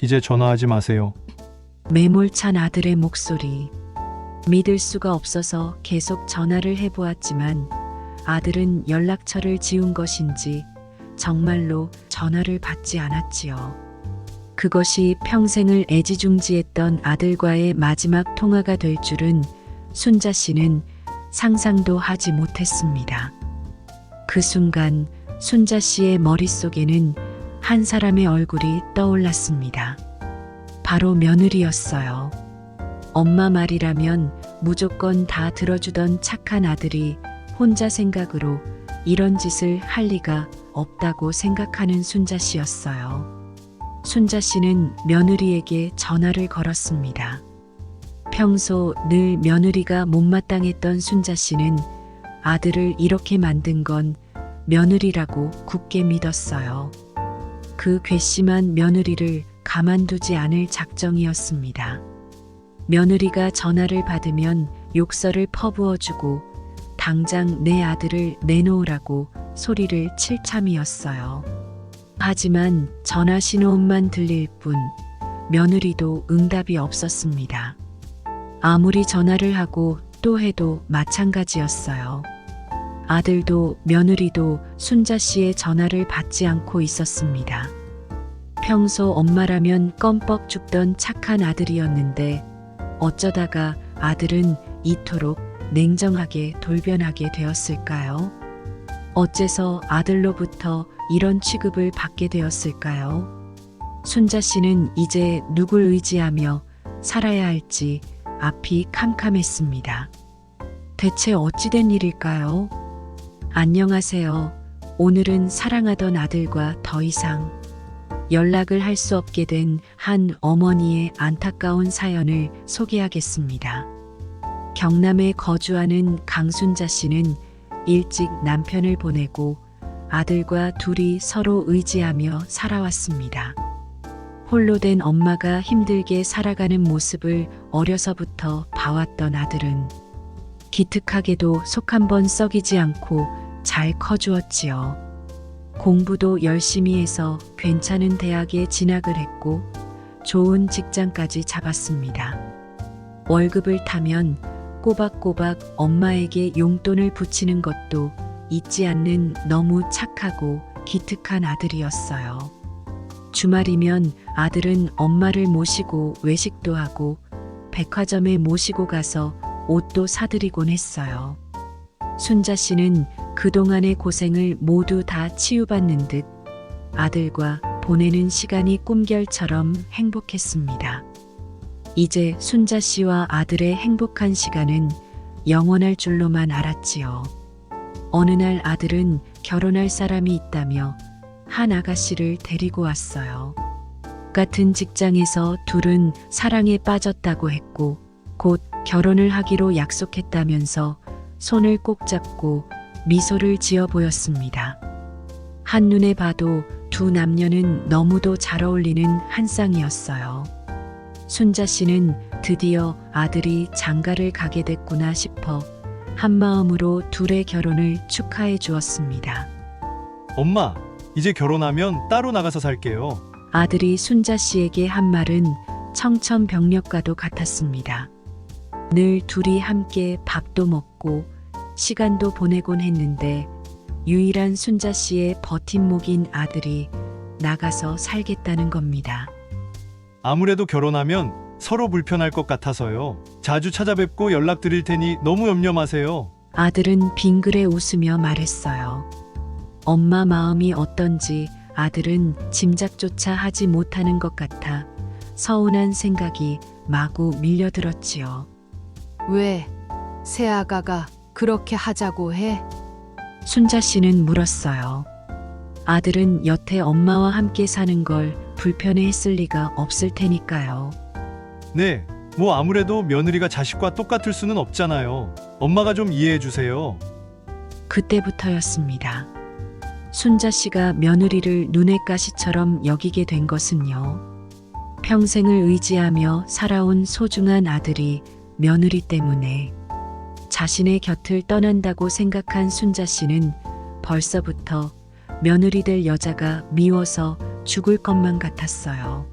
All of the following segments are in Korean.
이제 전화하지 마세요. 매몰찬 아들의 목소리. 믿을 수가 없어서 계속 전화를 해보았지만 아들은 연락처를 지운 것인지 정말로 전화를 받지 않았지요. 그것이 평생을 애지중지했던 아들과의 마지막 통화가 될 줄은 순자 씨는 상상도 하지 못했습니다. 그 순간 순자 씨의 머릿속에는 한 사람의 얼굴이 떠올랐습니다. 바로 며느리였어요. 엄마 말이라면 무조건 다 들어주던 착한 아들이 혼자 생각으로 이런 짓을 할 리가 없다고 생각하는 순자 씨였어요. 순자 씨는 며느리에게 전화를 걸었습니다. 평소 늘 며느리가 못마땅했던 순자 씨는 아들을 이렇게 만든 건 며느리라고 굳게 믿었어요. 그 괘씸한 며느리를 가만두지 않을 작정이었습니다. 며느리가 전화를 받으면 욕설을 퍼부어주고 당장 내 아들을 내놓으라고 소리를 칠 참이었어요. 하지만 전화 신호음만 들릴 뿐 며느리도 응답이 없었습니다. 아무리 전화를 하고 또 해도 마찬가지였어요. 아들도 며느리도 순자 씨의 전화를 받지 않고 있었습니다. 평소 엄마라면 껌뻑 죽던 착한 아들이었는데 어쩌다가 아들은 이토록 냉정하게 돌변하게 되었을까요? 어째서 아들로부터 이런 취급을 받게 되었을까요? 순자 씨는 이제 누굴 의지하며 살아야 할지 앞이 캄캄했습니다. 대체 어찌된 일일까요? 안녕하세요. 오늘은 사랑하던 아들과 더 이상 연락을 할 수 없게 된 한 어머니의 안타까운 사연을 소개하겠습니다. 경남에 거주하는 강순자 씨는 일찍 남편을 보내고 아들과 둘이 서로 의지하며 살아왔습니다. 홀로 된 엄마가 힘들게 살아가는 모습을 어려서부터 봐왔던 아들은 기특하게도 속 한번 썩이지 않고 잘 커주었지요. 공부도 열심히 해서 괜찮은 대학에 진학을 했고 좋은 직장까지 잡았습니다. 월급을 타면 꼬박꼬박 엄마에게 용돈을 붙이는 것도 잊지 않는 너무 착하고 기특한 아들이었어요. 주말이면 아들은 엄마를 모시고 외식도 하고 백화점에 모시고 가서 옷도 사드리곤 했어요. 순자 씨는 그동안의 고생을 모두 다 치유받는 듯 아들과 보내는 시간이 꿈결처럼 행복했습니다. 이제 순자 씨와 아들의 행복한 시간은 영원할 줄로만 알았지요. 어느 날 아들은 결혼할 사람이 있다며 한 아가씨를 데리고 왔어요. 같은 직장에서 둘은 사랑에 빠졌다고 했고 곧 결혼을 하기로 약속했다면서 손을 꼭 잡고 미소를 지어 보였습니다. 한눈에 봐도 두 남녀는 너무도 잘 어울리는 한 쌍이었어요. 순자 씨는 드디어 아들이 장가를 가게 됐구나 싶어 한마음으로 둘의 결혼을 축하해 주었습니다. 엄마, 이제 결혼하면 따로 나가서 살게요. 아들이 순자 씨에게 한 말은 청천벽력과도 같았습니다. 늘 둘이 함께 밥도 먹고 시간도 보내곤 했는데 유일한 순자 씨의 버팀목인 아들이 나가서 살겠다는 겁니다. 아무래도 결혼하면 서로 불편할 것 같아서요. 자주 찾아뵙고 연락드릴 테니 너무 염려 마세요. 아들은 빙그레 웃으며 말했어요. 엄마 마음이 어떤지 아들은 짐작조차 하지 못하는 것 같아 서운한 생각이 마구 밀려들었지요. 왜 새아가가 그렇게 하자고 해? 순자 씨는 물었어요. 아들은 여태 엄마와 함께 사는 걸 불편해했을 리가 없을 테니까요. 네, 뭐 아무래도 며느리가 자식과 똑같을 수는 없잖아요. 엄마가 좀 이해해 주세요. 그때부터였습니다. 순자 씨가 며느리를 눈의 가시처럼 여기게 된 것은요. 평생을 의지하며 살아온 소중한 아들이 며느리 때문에 자신의 곁을 떠난다고 생각한 순자 씨는 벌써부터 며느리 될 여자가 미워서 죽을 것만 같았어요.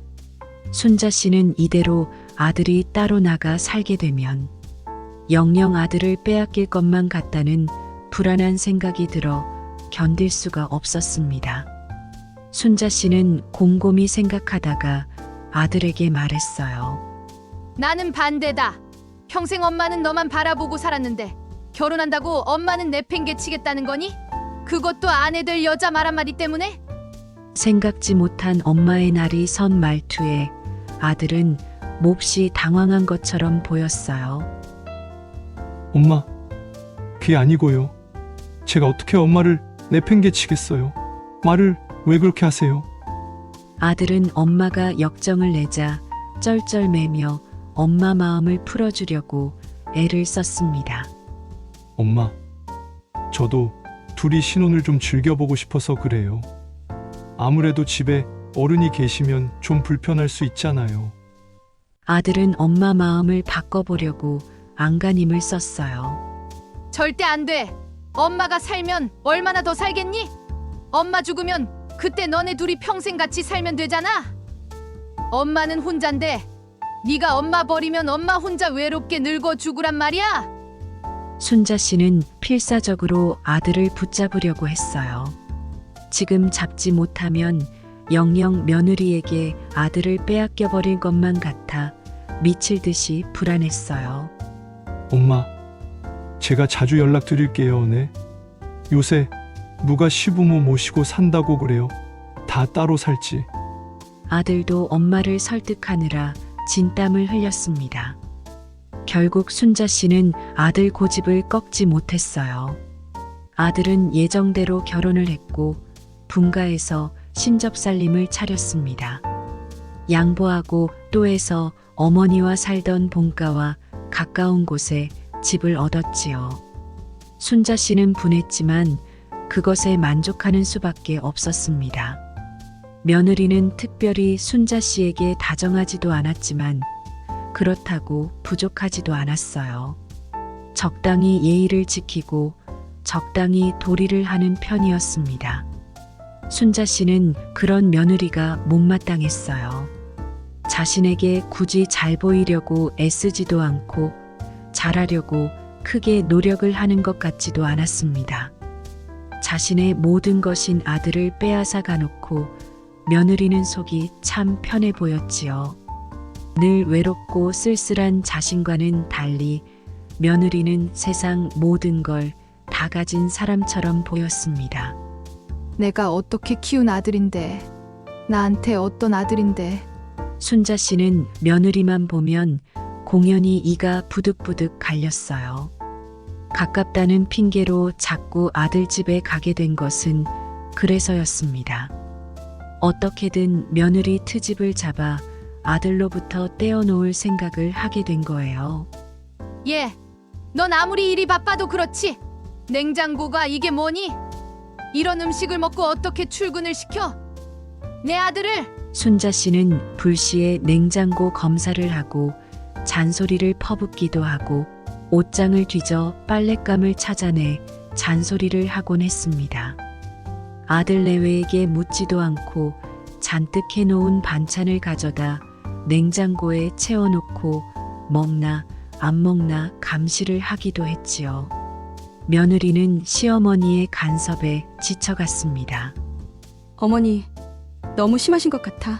순자 씨는 이대로 아들이 따로 나가 살게 되면 영영 아들을 빼앗길 것만 같다는 불안한 생각이 들어 견딜 수가 없었습니다. 순자 씨는 곰곰이 생각하다가 아들에게 말했어요. 나는 반대다. 평생 엄마는 너만 바라보고 살았는데 결혼한다고 엄마는 내팽개치겠다는 거니? 그것도 아내 될 여자 말 한마디 때문에? 생각지 못한 엄마의 날이 선 말투에 아들은 몹시 당황한 것처럼 보였어요. 엄마, 그게 아니고요. 제가 어떻게 엄마를 내팽개치겠어요. 말을 왜 그렇게 하세요? 아들은 엄마가 역정을 내자 쩔쩔매며 엄마 마음을 풀어주려고 애를 썼습니다. 엄마, 저도 둘이 신혼을 좀 즐겨보고 싶어서 그래요. 아무래도 집에 어른이 계시면 좀 불편할 수 있잖아요. 아들은 엄마 마음을 바꿔보려고 안간힘을 썼어요. 절대 안 돼. 엄마가 살면 얼마나 더 살겠니? 엄마 죽으면 그때 너네 둘이 평생 같이 살면 되잖아. 엄마는 혼잔데 네가 엄마 버리면 엄마 혼자 외롭게 늙어 죽으란 말이야. 순자 씨는 필사적으로 아들을 붙잡으려고 했어요. 지금 잡지 못하면 영영 며느리에게 아들을 빼앗겨 버릴 것만 같아 미칠 듯이 불안했어요. 엄마, 제가 자주 연락드릴게요, 네. 요새 누가 시부모 모시고 산다고 그래요. 다 따로 살지. 아들도 엄마를 설득하느라 진땀을 흘렸습니다. 결국 순자 씨는 아들 고집을 꺾지 못했어요. 아들은 예정대로 결혼을 했고 분가에서 신접살림을 차렸습니다. 양보하고 또해서 어머니와 살던 본가와 가까운 곳에 집을 얻었지요. 순자 씨는 분했지만 그것에 만족하는 수밖에 없었습니다. 며느리는 특별히 순자 씨에게 다정하지도 않았지만 그렇다고 부족하지도 않았어요. 적당히 예의를 지키고 적당히 도리를 하는 편이었습니다. 순자 씨는 그런 며느리가 못마땅했어요. 자신에게 굳이 잘 보이려고 애쓰지도 않고 잘하려고 크게 노력을 하는 것 같지도 않았습니다. 자신의 모든 것인 아들을 빼앗아 가놓고 며느리는 속이 참 편해 보였지요. 늘 외롭고 쓸쓸한 자신과는 달리 며느리는 세상 모든 걸 다 가진 사람처럼 보였습니다. 내가 어떻게 키운 아들인데, 나한테 어떤 아들인데. 순자 씨는 며느리만 보면 공연히 이가 부득부득 갈렸어요. 가깝다는 핑계로 자꾸 아들 집에 가게 된 것은 그래서였습니다. 어떻게든 며느리 트집을 잡아 아들로부터 떼어놓을 생각을 하게 된 거예요. 예, 넌 아무리 일이 바빠도 그렇지. 냉장고가 이게 뭐니? 이런 음식을 먹고 어떻게 출근을 시켜? 내 아들을! 순자 씨는 불시에 냉장고 검사를 하고 잔소리를 퍼붓기도 하고 옷장을 뒤져 빨랫감을 찾아내 잔소리를 하곤 했습니다. 아들 내외에게 묻지도 않고 잔뜩 해놓은 반찬을 가져다 냉장고에 채워놓고 먹나 안 먹나 감시를 하기도 했지요. 며느리는 시어머니의 간섭에 지쳐갔습니다. 어머니, 너무 심하신 것 같아.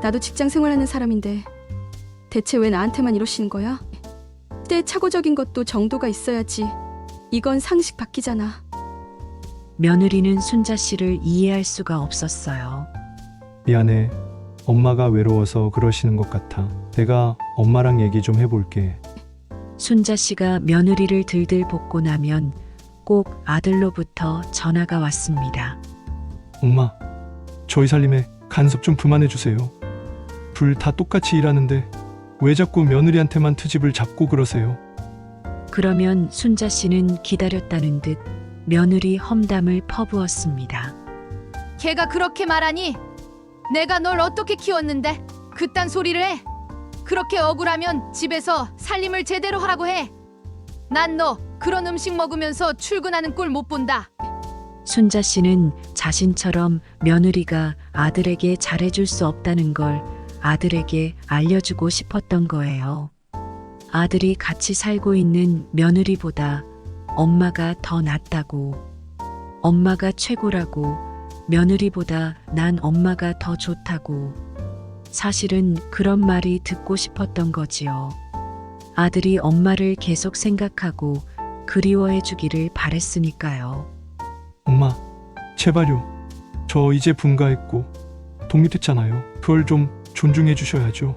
나도 직장 생활하는 사람인데 대체 왜 나한테만 이러시는 거야? 시대착오적인 것도 정도가 있어야지. 이건 상식 바뀌잖아. 며느리는 순자 씨를 이해할 수가 없었어요. 미안해. 엄마가 외로워서 그러시는 것 같아. 내가 엄마랑 얘기 좀 해볼게. 순자 씨가 며느리를 들들 볶고 나면 꼭 아들로부터 전화가 왔습니다. 엄마, 저희 살림에 간섭 좀 그만해주세요. 둘 다 똑같이 일하는데 왜 자꾸 며느리한테만 트집을 잡고 그러세요? 그러면 순자 씨는 기다렸다는 듯 며느리 험담을 퍼부었습니다. 걔가 그렇게 말하니? 내가 널 어떻게 키웠는데 그딴 소리를 해? 그렇게 억울하면 집에서 살림을 제대로 하라고 해. 난 너 그런 음식 먹으면서 출근하는 꼴 못 본다. 순자 씨는 자신처럼 며느리가 아들에게 잘해줄 수 없다는 걸 아들에게 알려주고 싶었던 거예요. 아들이 같이 살고 있는 며느리보다 엄마가 더 낫다고, 엄마가 최고라고, 며느리보다 난 엄마가 더 좋다고. 사실은 그런 말이 듣고 싶었던 거지요. 아들이 엄마를 계속 생각하고 그리워해 주기를 바랬으니까요. 엄마, 제발요. 저 이제 분가했고 독립했잖아요. 그걸 좀 존중해 주셔야죠.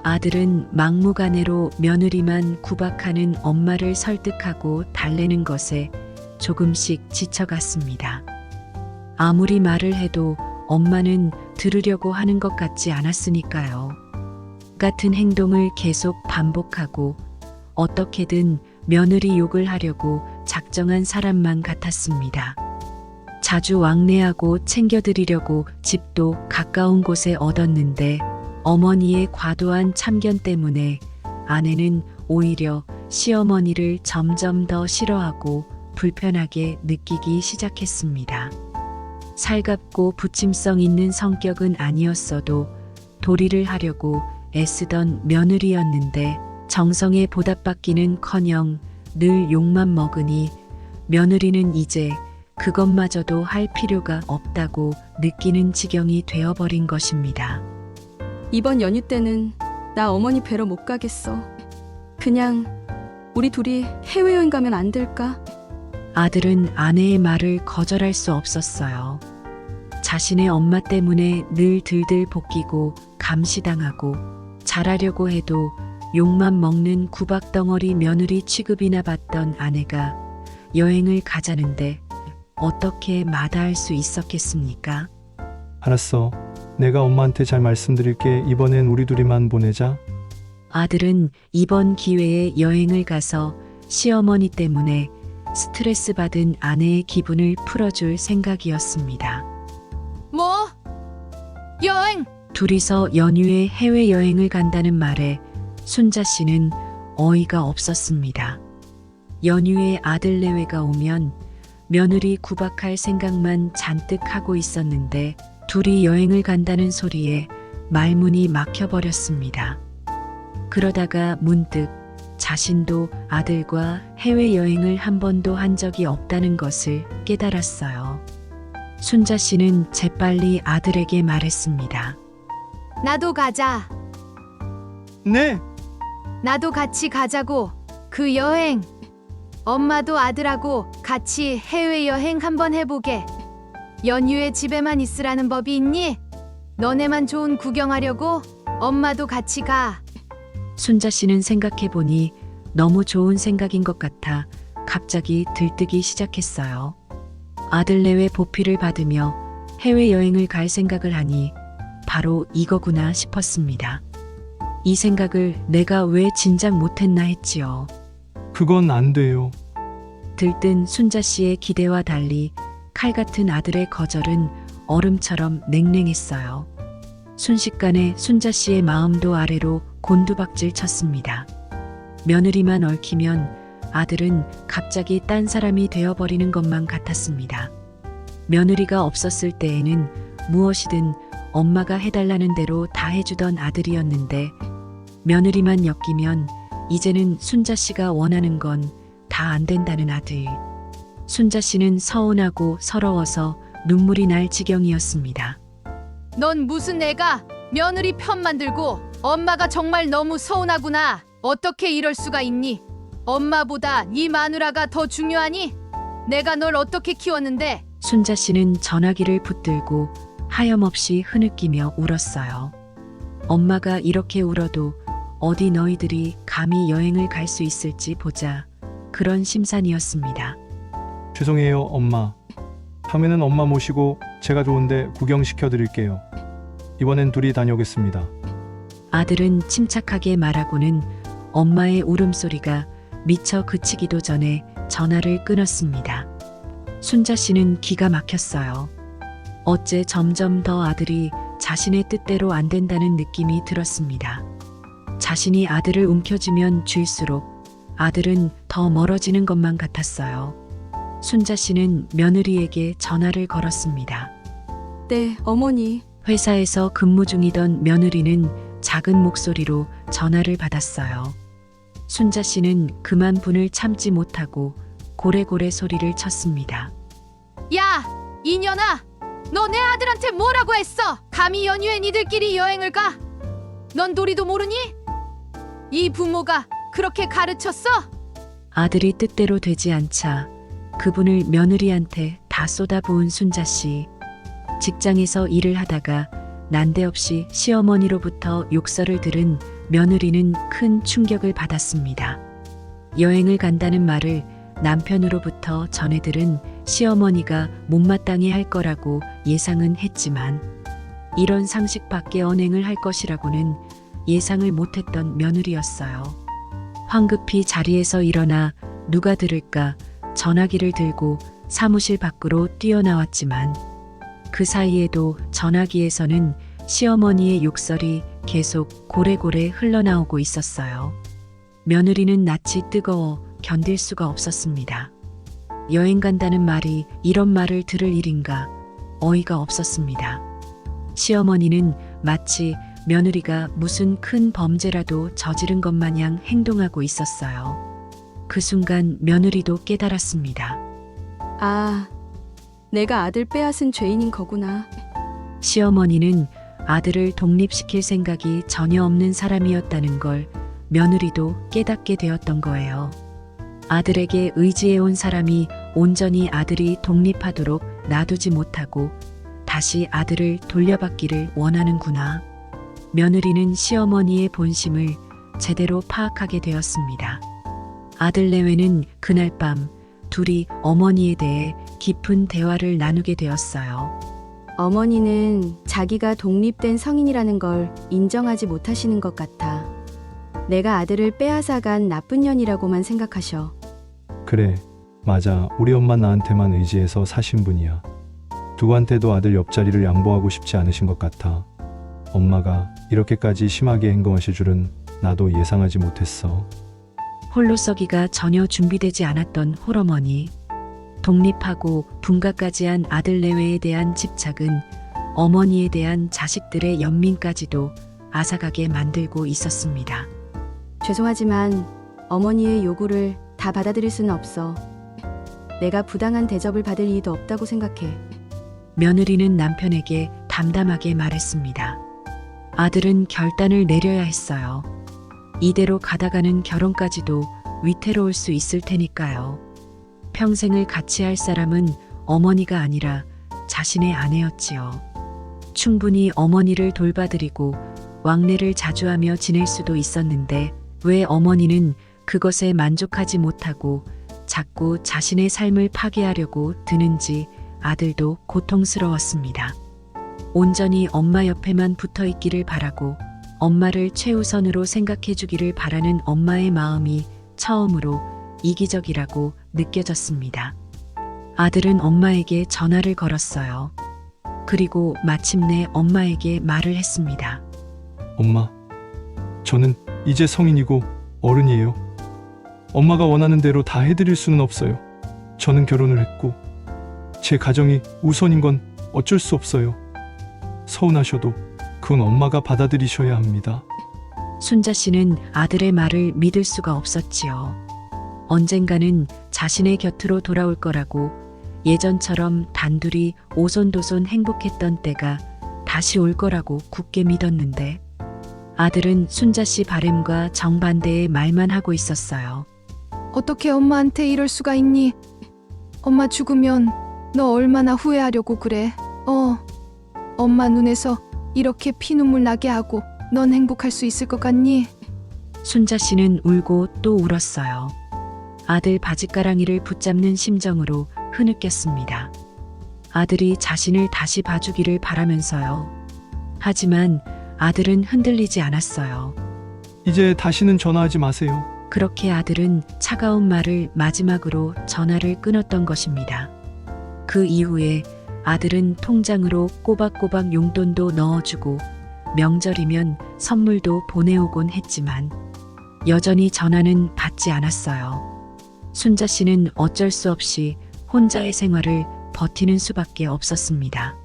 아들은 막무가내로 며느리만 구박하는 엄마를 설득하고 달래는 것에 조금씩 지쳐갔습니다. 아무리 말을 해도 엄마는 들으려고 하는 것 같지 않았으니까요. 같은 행동을 계속 반복하고 어떻게든 며느리 욕을 하려고 작정한 사람만 같았습니다. 자주 왕래하고 챙겨드리려고 집도 가까운 곳에 얻었는데 어머니의 과도한 참견 때문에 아내는 오히려 시어머니를 점점 더 싫어하고 불편하게 느끼기 시작했습니다. 살갑고 부침성 있는 성격은 아니었어도 도리를 하려고 애쓰던 며느리였는데 정성에 보답받기는커녕 늘 욕만 먹으니 며느리는 이제 그것마저도 할 필요가 없다고 느끼는 지경이 되어버린 것입니다. 이번 연휴 때는 나 어머니 뵈러 못 가겠어. 그냥 우리 둘이 해외여행 가면 안 될까? 아들은 아내의 말을 거절할 수 없었어요. 자신의 엄마 때문에 늘 들들 볶이고 감시당하고 잘하려고 해도 욕만 먹는 구박덩어리 며느리 취급이나 받던 아내가 여행을 가자는데 어떻게 마다할 수 있었겠습니까? 알았어. 내가 엄마한테 잘 말씀드릴게. 이번엔 우리 둘이만 보내자. 아들은 이번 기회에 여행을 가서 시어머니 때문에 스트레스 받은 아내의 기분을 풀어줄 생각이었습니다. 뭐? 여행? 둘이서 연휴에 해외여행을 간다는 말에 순자 씨는 어이가 없었습니다. 연휴에 아들 내외가 오면 며느리 구박할 생각만 잔뜩 하고 있었는데 둘이 여행을 간다는 소리에 말문이 막혀버렸습니다. 그러다가 문득 자신도 아들과 해외여행을 한 번도 한 적이 없다는 것을 깨달았어요. 순자 씨는 재빨리 아들에게 말했습니다. 나도 가자. 네. 나도 같이 가자고. 그 여행. 엄마도 아들하고 같이 해외여행 한번 해보게. 연휴에 집에만 있으라는 법이 있니? 너네만 좋은 구경하려고? 엄마도 같이 가. 순자 씨는 생각해보니 너무 좋은 생각인 것 같아 갑자기 들뜨기 시작했어요. 아들 내외 보필을 받으며 해외여행을 갈 생각을 하니 바로 이거구나 싶었습니다. 이 생각을 내가 왜 진작 못했나 했지요. 그건 안 돼요. 들뜬 순자 씨의 기대와 달리 칼 같은 아들의 거절은 얼음처럼 냉랭했어요. 순식간에 순자 씨의 마음도 아래로 곤두박질 쳤습니다. 며느리만 얽히면 아들은 갑자기 딴 사람이 되어버리는 것만 같았습니다. 며느리가 없었을 때에는 무엇이든 엄마가 해달라는 대로 다 해주던 아들이었는데 며느리만 엮이면 이제는 순자 씨가 원하는 건 다 안 된다는 아들. 순자 씨는 서운하고 서러워서 눈물이 날 지경이었습니다. 넌 무슨 애가 며느리 편만 들고 엄마가 정말 너무 서운하구나. 어떻게 이럴 수가 있니? 엄마보다 네 마누라가 더 중요하니? 내가 널 어떻게 키웠는데? 순자 씨는 전화기를 붙들고 하염없이 흐느끼며 울었어요. 엄마가 이렇게 울어도 어디 너희들이 감히 여행을 갈 수 있을지 보자. 그런 심산이었습니다. 죄송해요, 엄마. 다음에는 엄마 모시고 제가 좋은데 구경시켜 드릴게요. 이번엔 둘이 다녀오겠습니다. 아들은 침착하게 말하고는 엄마의 울음소리가 미처 그치기도 전에 전화를 끊었습니다. 순자 씨는 기가 막혔어요. 어째 점점 더 아들이 자신의 뜻대로 안 된다는 느낌이 들었습니다. 자신이 아들을 움켜쥐면 쥘수록 아들은 더 멀어지는 것만 같았어요. 순자 씨는 며느리에게 전화를 걸었습니다. 네, 어머니. 회사에서 근무 중이던 며느리는 작은 목소리로 전화를 받았어요. 순자 씨는 그만 분을 참지 못하고 고래고래 소리를 쳤습니다. 야, 이년아! 너 내 아들한테 뭐라고 했어? 감히 연휴에 니들끼리 여행을 가? 넌 도리도 모르니? 이 부모가 그렇게 가르쳤어? 아들이 뜻대로 되지 않자 그분을 며느리한테 다 쏟아부은 순자 씨. 직장에서 일을 하다가 난데없이 시어머니로부터 욕설을 들은 며느리는 큰 충격을 받았습니다. 여행을 간다는 말을 남편으로부터 전해 들은 시어머니가 못마땅해 할 거라고 예상은 했지만 이런 상식 밖의 언행을 할 것이라고는 예상을 못했던 며느리였어요. 황급히 자리에서 일어나 누가 들을까 전화기를 들고 사무실 밖으로 뛰어나왔지만 그 사이에도 전화기에서는 시어머니의 욕설이 계속 고래고래 흘러나오고 있었어요. 며느리는 낯이 뜨거워 견딜 수가 없었습니다. 여행 간다는 말이 이런 말을 들을 일인가 어이가 없었습니다. 시어머니는 마치 며느리가 무슨 큰 범죄라도 저지른 것 마냥 행동하고 있었어요. 그 순간 며느리도 깨달았습니다. 아, 내가 아들 빼앗은 죄인인 거구나. 시어머니는 아들을 독립시킬 생각이 전혀 없는 사람이었다는 걸 며느리도 깨닫게 되었던 거예요. 아들에게 의지해온 사람이 온전히 아들이 독립하도록 놔두지 못하고 다시 아들을 돌려받기를 원하는구나. 며느리는 시어머니의 본심을 제대로 파악하게 되었습니다. 아들 내외는 그날 밤 둘이 어머니에 대해 깊은 대화를 나누게 되었어요. 어머니는 자기가 독립된 성인이라는 걸 인정하지 못하시는 것 같아. 내가 아들을 빼앗아간 나쁜 년이라고만 생각하셔. 그래, 맞아. 우리 엄마 나한테만 의지해서 사신 분이야. 누구한테도 아들 옆자리를 양보하고 싶지 않으신 것 같아. 엄마가 이렇게까지 심하게 행동하실 줄은 나도 예상하지 못했어. 홀로 서기가 전혀 준비되지 않았던 홀어머니. 독립하고 분가까지 한 아들 내외에 대한 집착은 어머니에 대한 자식들의 연민까지도 앗아가게 만들고 있었습니다. 죄송하지만 어머니의 요구를 다 받아들일 수는 없어. 내가 부당한 대접을 받을 이유도 없다고 생각해. 며느리는 남편에게 담담하게 말했습니다. 아들은 결단을 내려야 했어요. 이대로 가다가는 결혼까지도 위태로울 수 있을 테니까요. 평생을 같이 할 사람은 어머니가 아니라 자신의 아내였지요. 충분히 어머니를 돌봐드리고 왕래를 자주 하며 지낼 수도 있었는데 왜 어머니는 그것에 만족하지 못하고 자꾸 자신의 삶을 파괴하려고 드는지 아들도 고통스러웠습니다. 온전히 엄마 옆에만 붙어 있기를 바라고 엄마를 최우선으로 생각해 주기를 바라는 엄마의 마음이 처음으로 이기적이라고 느껴졌습니다. 아들은 엄마에게 전화를 걸었어요. 그리고 마침내 엄마에게 말을 했습니다. 엄마, 저는 이제 성인이고 어른이에요. 엄마가 원하는 대로 다 해드릴 수는 없어요. 저는 결혼을 했고 제 가정이 우선인 건 어쩔 수 없어요. 서운하셔도 그건 엄마가 받아들이셔야 합니다. 순자 씨는 아들의 말을 믿을 수가 없었지요. 언젠가는 자신의 곁으로 돌아올 거라고 예전처럼 단둘이 오손도손 행복했던 때가 다시 올 거라고 굳게 믿었는데 아들은 순자 씨 바램과 정반대의 말만 하고 있었어요. 어떻게 엄마한테 이럴 수가 있니? 엄마 죽으면 너 얼마나 후회하려고 그래? 엄마 눈에서 이렇게 피눈물 나게 하고 넌 행복할 수 있을 것 같니? 순자 씨는 울고 또 울었어요. 아들 바짓가랑이를 붙잡는 심정으로 흐느꼈습니다. 아들이 자신을 다시 봐주기를 바라면서요. 하지만 아들은 흔들리지 않았어요. 이제 다시는 전화하지 마세요. 그렇게 아들은 차가운 말을 마지막으로 전화를 끊었던 것입니다. 그 이후에 아들은 통장으로 꼬박꼬박 용돈도 넣어주고 명절이면 선물도 보내오곤 했지만 여전히 전화는 받지 않았어요. 순자 씨는 어쩔 수 없이 혼자의 생활을 버티는 수밖에 없었습니다.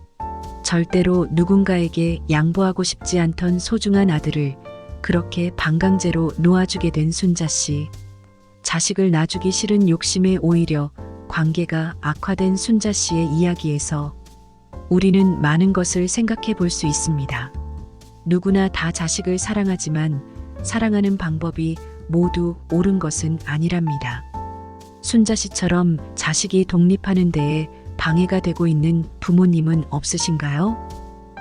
절대로 누군가에게 양보하고 싶지 않던 소중한 아들을 그렇게 반강제로 놓아주게 된 순자 씨. 자식을 놔주기 싫은 욕심에 오히려 관계가 악화된 순자 씨의 이야기에서 우리는 많은 것을 생각해 볼 수 있습니다. 누구나 다 자식을 사랑하지만 사랑하는 방법이 모두 옳은 것은 아니랍니다. 순자 씨처럼 자식이 독립하는 데에 방해가 되고 있는 부모님은 없으신가요?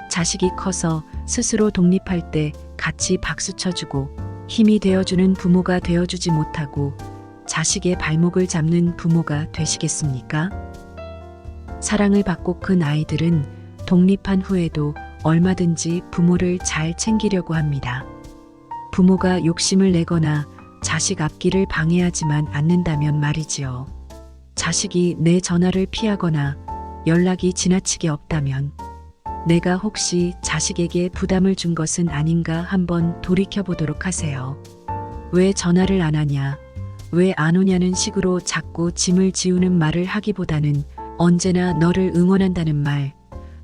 자식이 커서 스스로 독립할 때 같이 박수 쳐주고 힘이 되어주는 부모가 되어주지 못하고 자식의 발목을 잡는 부모가 되시겠습니까? 사랑을 받고 큰 아이들은 독립한 후에도 얼마든지 부모를 잘 챙기려고 합니다. 부모가 욕심을 내거나 자식 앞길을 방해하지만 않는다면 말이지요. 자식이 내 전화를 피하거나 연락이 지나치게 없다면 내가 혹시 자식에게 부담을 준 것은 아닌가 한번 돌이켜보도록 하세요. 왜 전화를 안 하냐, 왜 안 오냐는 식으로 자꾸 짐을 지우는 말을 하기보다는 언제나 너를 응원한다는 말,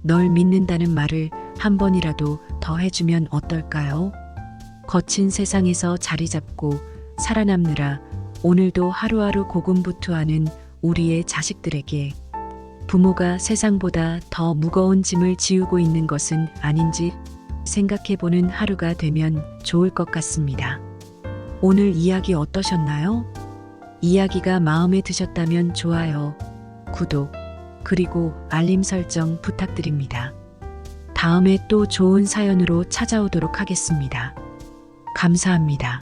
널 믿는다는 말을 한 번이라도 더 해주면 어떨까요? 거친 세상에서 자리 잡고 살아남느라 오늘도 하루하루 고군분투하는 우리의 자식들에게 부모가 세상보다 더 무거운 짐을 지우고 있는 것은 아닌지 생각해보는 하루가 되면 좋을 것 같습니다. 오늘 이야기 어떠셨나요? 이야기가 마음에 드셨다면 좋아요, 구독, 그리고 알림 설정 부탁드립니다. 다음에 또 좋은 사연으로 찾아오도록 하겠습니다. 감사합니다.